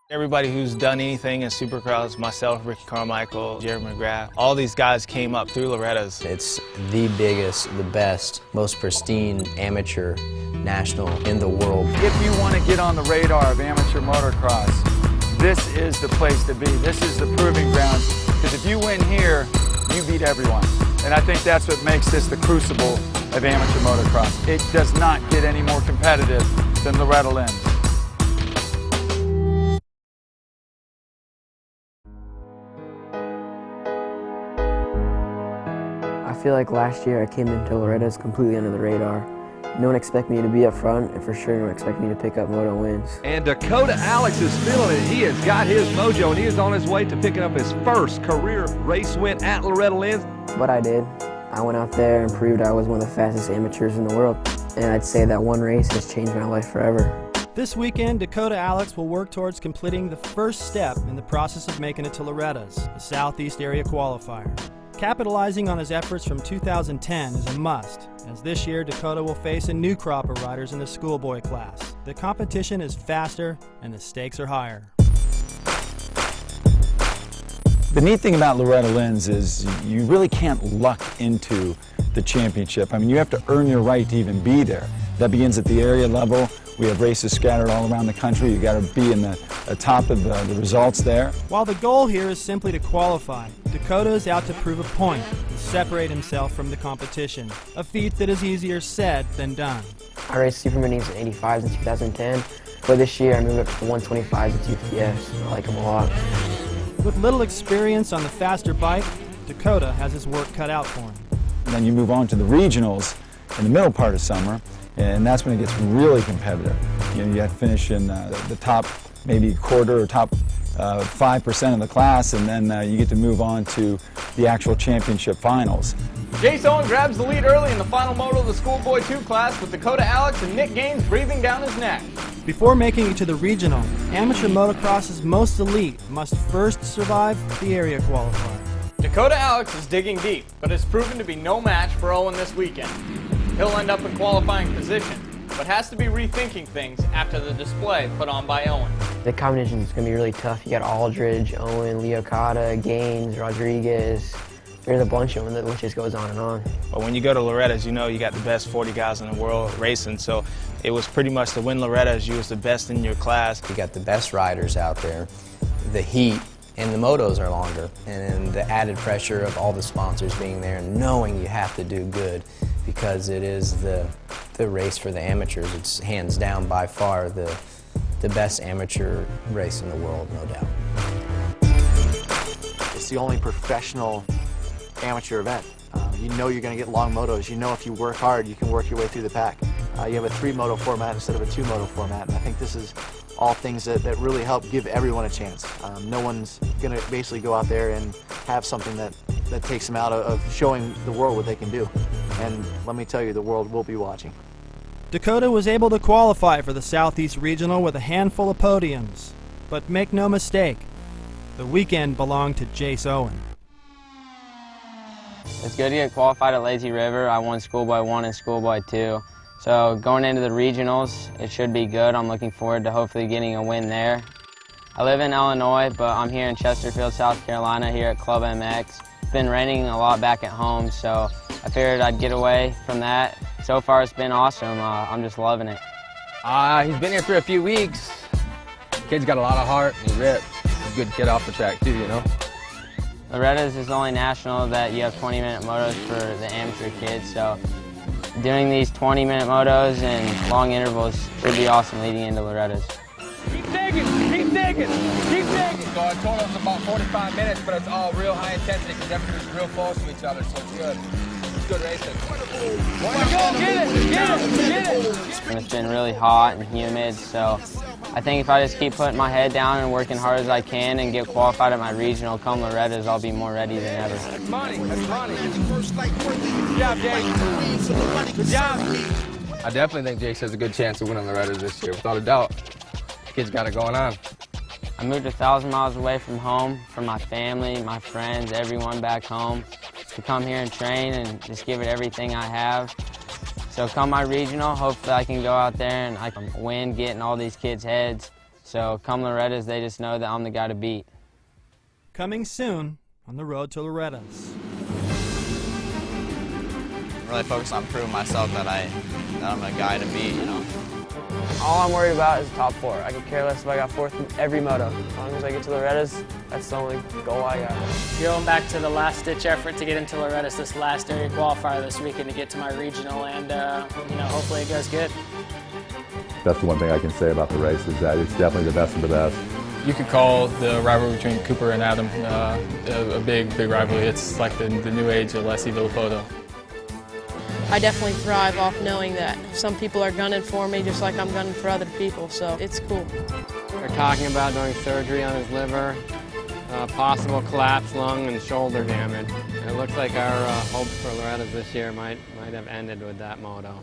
Everybody who's done anything in Supercross, myself, Ricky Carmichael, Jeremy McGrath, all these guys came up through Loretta's. It's the biggest, the best, most pristine amateur national in the world. If you want to get on the radar of amateur motocross, this is the place to be. This is the proving ground, because if you win here, you beat everyone. And I think that's what makes this the crucible of amateur motocross. It does not get any more competitive than Loretta Lynn's. I feel like last year I came into Loretta's completely under the radar. No one expected me to be up front, and for sure no one expected me to pick up moto wins. And Dakota Alex is feeling it. He has got his mojo, and he is on his way to picking up his first career race win at Loretta Lynn's. But I did. I went out there and proved I was one of the fastest amateurs in the world. And I'd say that one race has changed my life forever. This weekend, Dakota Alex will work towards completing the first step in the process of making it to Loretta's, the Southeast Area Qualifier. Capitalizing on his efforts from 2010 is a must, as this year Dakota will face a new crop of riders in the schoolboy class. The competition is faster and the stakes are higher. The neat thing about Loretta Lynn's is you really can't luck into the championship. I mean, you have to earn your right to even be there. That begins at the area level. We have races scattered all around the country. You got to be in the top of the results there. While the goal here is simply to qualify, Dakota is out to prove a point and separate himself from the competition, a feat that is easier said than done. I raced Super Minis and 85s in 2010, but this year I moved up to the 125s and 250s. I like them a lot. With little experience on the faster bike, Dakota has his work cut out for him. And then you move on to the regionals in the middle part of summer, and that's when it gets really competitive. You know, you have to finish in the top maybe quarter or top 5% of the class, and then you get to move on to the actual championship finals. Jace Owen grabs the lead early in the final moto of the Schoolboy 2 class, with Dakota Alex and Nick Gaines breathing down his neck. Before making it to the regional, amateur motocross's most elite must first survive the area qualifier. Dakota Alex is digging deep, but has proven to be no match for Owen this weekend. He'll end up in qualifying position, but has to be rethinking things after the display put on by Owen. The competition is going to be really tough. You got Aldridge, Owen, Leocata, Gaines, Rodriguez. There's a bunch of them, the list goes on and on. But when you go to Loretta's, you know you got the best 40 guys in the world racing, so it was pretty much to win Loretta's, you was the best in your class. You got the best riders out there, the heat, and the motos are longer, and then the added pressure of all the sponsors being there and knowing you have to do good because it is the race for the amateurs. It's hands down by far the best amateur race in the world, no doubt. It's the only professional amateur event. You know you're going to get long motos. You know if you work hard, you can work your way through the pack. You have a 3-moto format instead of a 2-moto format, and I think this is all things that really help give everyone a chance. No one's going to basically go out there and have something that takes them out of showing the world what they can do. And let me tell you, the world will be watching. Dakota was able to qualify for the Southeast Regional with a handful of podiums. But make no mistake, the weekend belonged to Jace Owen. It's good to get qualified at Lazy River. I won Schoolboy 1 and Schoolboy 2. So going into the regionals, it should be good. I'm looking forward to hopefully getting a win there. I live in Illinois, but I'm here in Chesterfield, South Carolina, here at Club MX. It's been raining a lot back at home, so I figured I'd get away from that. So far it's been awesome. I'm just loving it. He's been here for a few weeks. The kid's got a lot of heart, and he's ripped. He's a good kid off the track too, you know. Loretta's is the only national that you have 20-minute motos for the amateur kids, so doing these 20-minute motos and long intervals should be awesome leading into Loretta's. Keep digging, keep digging, keep digging. So our total's about 45 minutes, but it's all real high intensity because everybody's real close to each other, so it's good. It's good racing. Go, get it, get it, get it. And it's been really hot and humid, so I think if I just keep putting my head down and working hard as I can and get qualified at my regional, come Loretta's, I'll be more ready than ever. That's money, that's money. Good job, Jace. Good job. I definitely think Jace has a good chance of winning Loretta's this year, without a doubt. The kid's got it going on. I moved 1,000 miles away from home, from my family, my friends, everyone back home, to come here and train and just give it everything I have. So come my regional, hopefully I can go out there and I can win, get in all these kids' heads, So come Loretta's, they just know that I'm the guy to beat. Coming soon on the road to Loretta's. I'm really focused on proving myself that I'm a guy to beat, you know. All I'm worried about is top 4. I could care less if I got 4th in every moto. As long as I get to Loretta's, that's the only goal I got. Going back to the last-ditch effort to get into Loretta's this last area qualifier this weekend to get to my regional, and you know, hopefully it goes good. That's the one thing I can say about the race is that it's definitely the best of the best. You could call the rivalry between Cooper and Adam a big rivalry. It's like the new age of Alessi Villapoto. I definitely thrive off knowing that some people are gunning for me just like I'm gunning for other people, so it's cool. They're talking about doing surgery on his liver, possible collapsed lung and shoulder damage. It looks like our hopes for Loretta's this year might have ended with that moto.